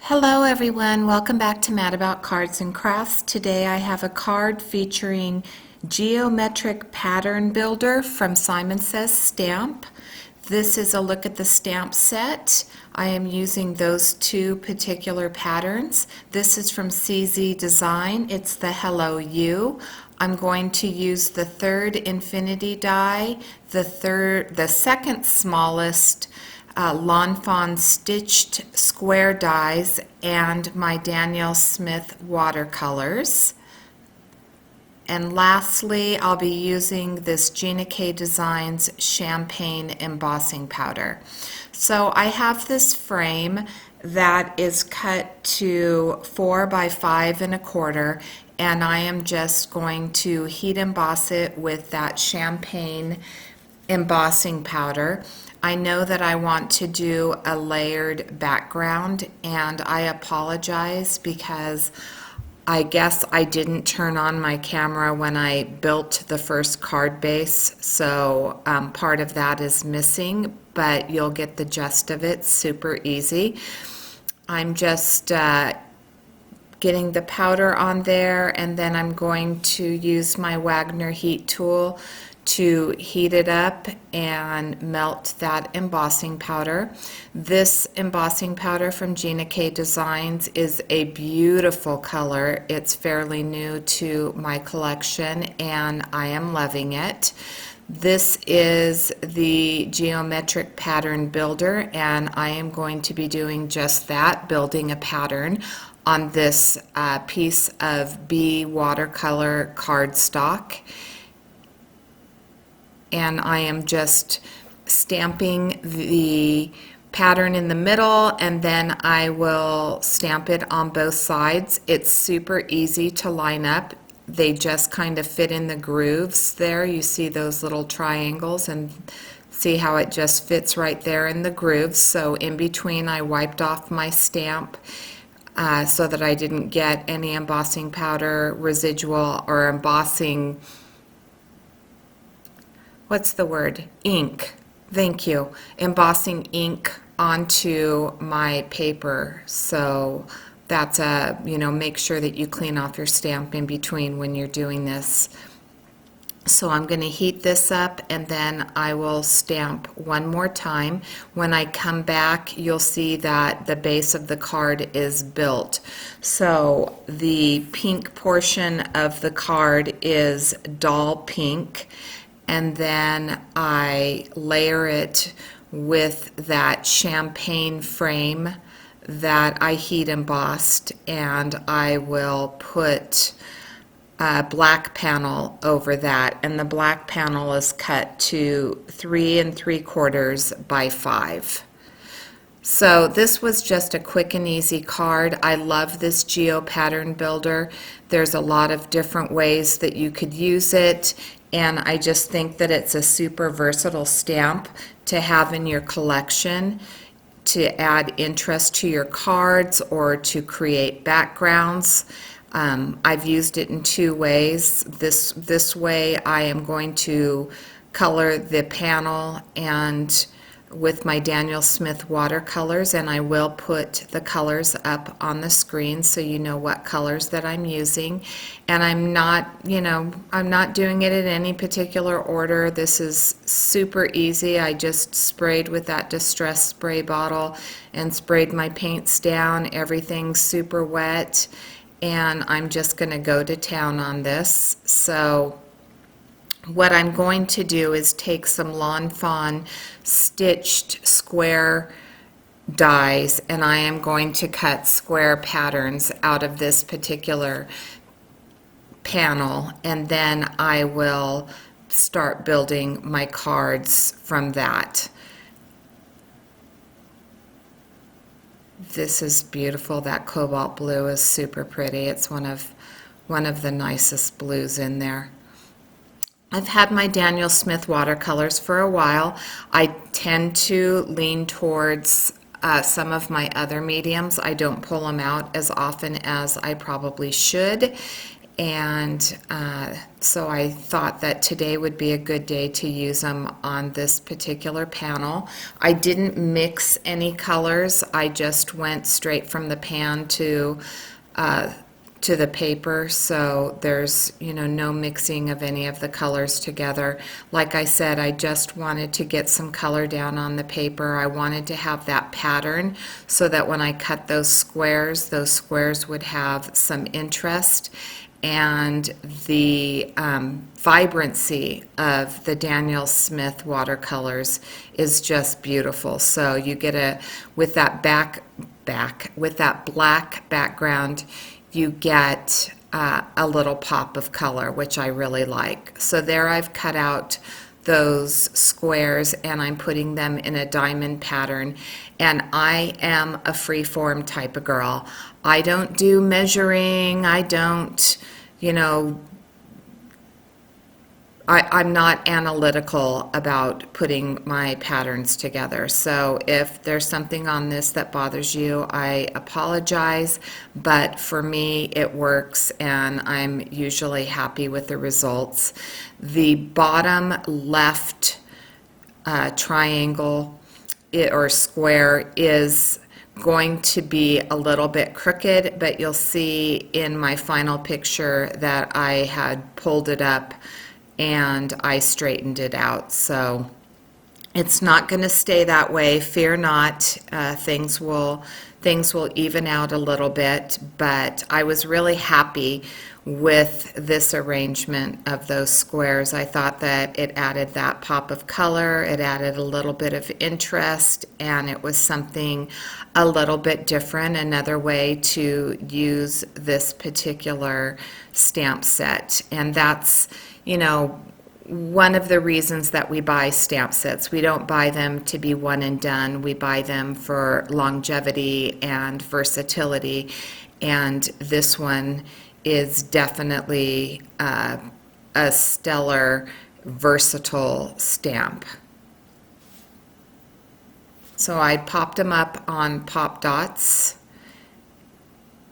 Hello everyone, welcome back to Mad About Cards and Crafts. Today I have a card featuring Geometric Pattern Builder from Simon Says Stamp. This is a look at the stamp set. I am using those two particular patterns. This is from CZ Design. It's the Hello You. I'm going to use the third infinity die, the second smallest Lawn Fawn stitched square dies, and my Danielle Smith watercolors. And lastly, I'll be using this Gina Designs champagne embossing powder. So I have this frame that is cut to 4 by 5 1/4, and I am just going to heat emboss it with that champagne embossing powder. I know that I want to do a layered background, and I apologize because I guess I didn't turn on my camera when I built the first card base, so part of that is missing, but you'll get the gist of it. Super easy. I'm just getting the powder on there, and then I'm going to use my Wagner heat tool to heat it up and melt that embossing powder. This embossing powder from Gina Designs is a beautiful color. It's fairly new to my collection and I am loving it. This is the Geometric Pattern Builder, and I am going to be doing just that, building a pattern on this piece of B watercolor cardstock. And I am just stamping the pattern in the middle, and then I will stamp it on both sides. It's super easy to line up. They just kind of fit in the grooves there. You see those little triangles, and see how it just fits right there in the grooves. So in between I wiped off my stamp so that I didn't get any embossing powder residual or embossing, what's the word? Ink. Thank you. Embossing ink onto my paper. So that's make sure that you clean off your stamp in between when you're doing this. So I'm going to heat this up, and then I will stamp one more time. When I come back, you'll see that the base of the card is built. So the pink portion of the card is doll pink, and then I layer it with that champagne frame that I heat embossed, and I will put a black panel over that, and the black panel is cut to 3 3/4 by 5. So this was just a quick and easy card. I love this Geo Pattern Builder. There's a lot of different ways that you could use it, and I just think that it's a super versatile stamp to have in your collection to add interest to your cards or to create backgrounds. I've used it in 2 ways. This way I am going to color the panel and with my Danielle Smith watercolors, and I will put the colors up on the screen so you know what colors that I'm using. And I'm not doing it in any particular order. This is super easy. I just sprayed with that distress spray bottle and sprayed my paints down. Everything's super wet, and I'm just going to go to town on this. So what I'm going to do is take some Lawn Fawn stitched square dies, and I am going to cut square patterns out of this particular panel, and then I will start building my cards from that. This is beautiful. That cobalt blue is super pretty. It's one of the nicest blues in there. I've had my Danielle Smith watercolors for a while. I tend to lean towards some of my other mediums. I don't pull them out as often as I probably should, And so I thought that today would be a good day to use them on this particular panel. I didn't mix any colors. I just went straight from the pan to the paper, so there's, you know, no mixing of any of the colors together. Like I said, I just wanted to get some color down on the paper. I wanted to have that pattern so that when I cut those squares would have some interest. And the vibrancy of the Daniel Smith watercolors is just beautiful. So you get with that with that black background, you get a little pop of color, which I really like. So there I've cut out those squares and I'm putting them in a diamond pattern. And I am a free-form type of girl. I don't do measuring. I don't, you know, I'm not analytical about putting my patterns together. So if there's something on this that bothers you, I apologize. But for me, it works, and I'm usually happy with the results. The bottom left triangle or square is going to be a little bit crooked, but you'll see in my final picture that I had pulled it up and I straightened it out. So it's not going to stay that way. Fear not. Things will even out a little bit, but I was really happy with this arrangement of those squares. I thought that it added that pop of color, it added a little bit of interest, and it was something a little bit different, another way to use this particular stamp set. And that's, you know, one of the reasons that we buy stamp sets. We don't buy them to be one and done. We buy them for longevity and versatility, and this one is definitely a stellar, versatile stamp. So I popped them up on pop dots,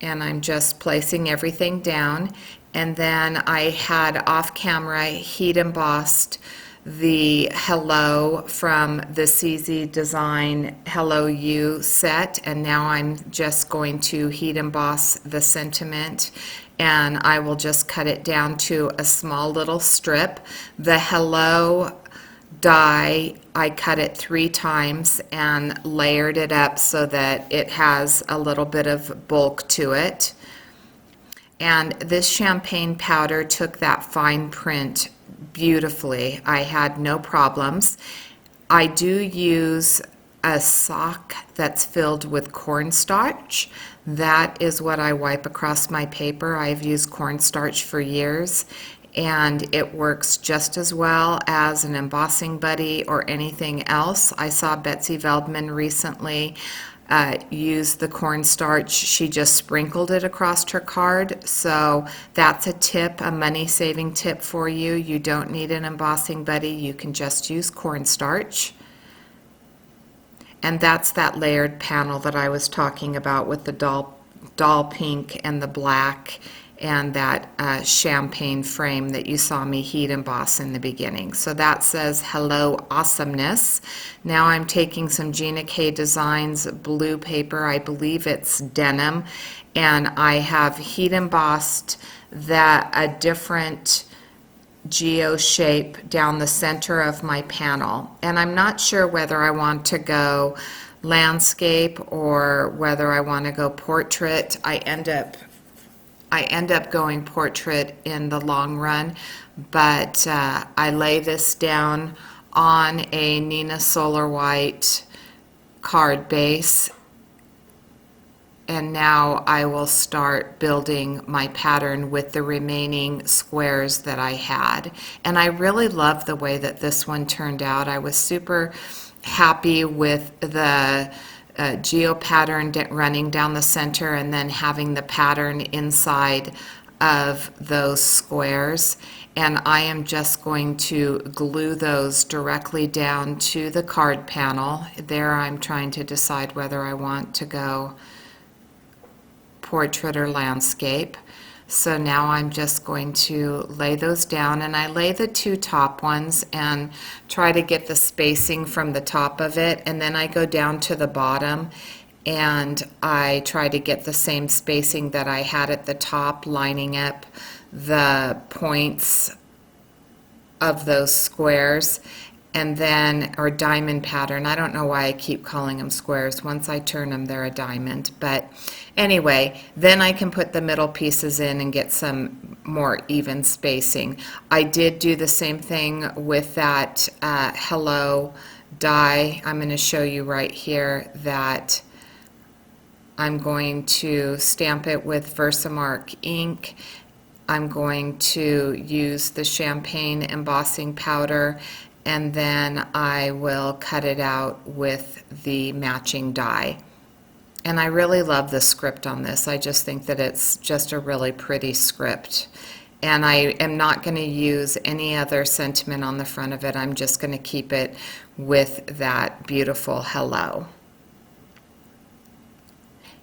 and I'm just placing everything down. And then I had off camera heat embossed the Hello from the CZ Design Hello You set, and now I'm just going to heat emboss the sentiment, and I will just cut it down to a small little strip. The Hello die, I cut it 3 times and layered it up so that it has a little bit of bulk to it. And this champagne powder took that fine print beautifully. I had no problems. I do use a sock that's filled with cornstarch. That is what I wipe across my paper. I've used cornstarch for years, and it works just as well as an embossing buddy or anything else. I saw Betsy Veldman recently use the cornstarch. She just sprinkled it across her card. So that's a tip, a money-saving tip for you. You don't need an embossing buddy. You can just use cornstarch. And that's that layered panel that I was talking about with the doll pink and the black and that champagne frame that you saw me heat emboss in the beginning. So that says Hello Awesomeness. Now I'm taking some Gina K Designs blue paper, I believe it's Denim, and I have heat embossed a different geo shape down the center of my panel. And I'm not sure whether I want to go landscape or whether I want to go portrait. I end up going portrait in the long run, but I lay this down on a Nina Solar White card base, and now I will start building my pattern with the remaining squares that I had. And I really love the way that this one turned out. I was super happy with the geo pattern running down the center and then having the pattern inside of those squares. And I am just going to glue those directly down to the card panel. There I'm trying to decide whether I want to go portrait or landscape. So now I'm just going to lay those down, and I lay the two top ones and try to get the spacing from the top of it, and then I go down to the bottom and I try to get the same spacing that I had at the top, lining up the points of those squares, and then, or diamond pattern. I don't know why I keep calling them squares. Once I turn them, they're a diamond. But anyway, then I can put the middle pieces in and get some more even spacing. I did do the same thing with that Hello die. I'm going to show you right here that I'm going to stamp it with Versamark ink. I'm going to use the champagne embossing powder, and then I will cut it out with the matching die. And I really love the script on this. I just think that it's just a really pretty script. And I am not going to use any other sentiment on the front of it. I'm just going to keep it with that beautiful hello.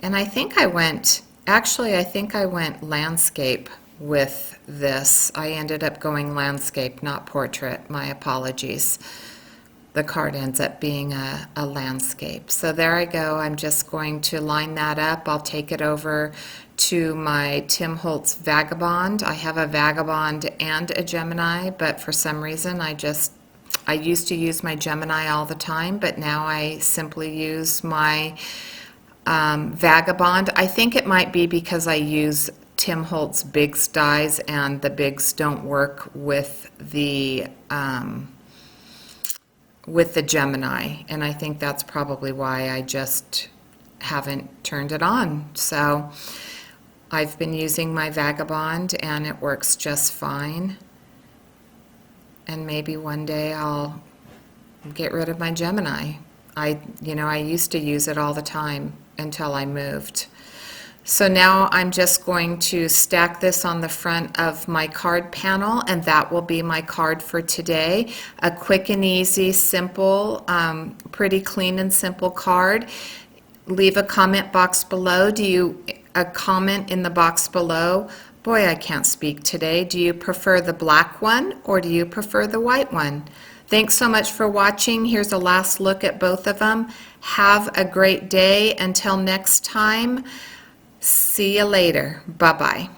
And I think I went landscape with this. I ended up going landscape, not portrait. My apologies. The card ends up being a landscape. So there I go. I'm just going to line that up. I'll take it over to my Tim Holtz Vagabond. I have a Vagabond and a Gemini, but for some reason I used to use my Gemini all the time, but now I simply use my Vagabond. I think it might be because I use Tim Holtz Bigs dies, and the Bigs don't work with the Gemini, and I think that's probably why I just haven't turned it on. So I've been using my Vagabond and it works just fine, and maybe one day I'll get rid of my Gemini. I used to use it all the time until I moved. So now I'm just going to stack this on the front of my card panel, and that will be my card for today. A quick and easy, simple, pretty clean and simple card. Leave a comment box below. A comment in the box below. Boy, I can't speak today. Do you prefer the black one or do you prefer the white one? Thanks so much for watching. Here's a last look at both of them. Have a great day. Until next time. See you later. Bye-bye.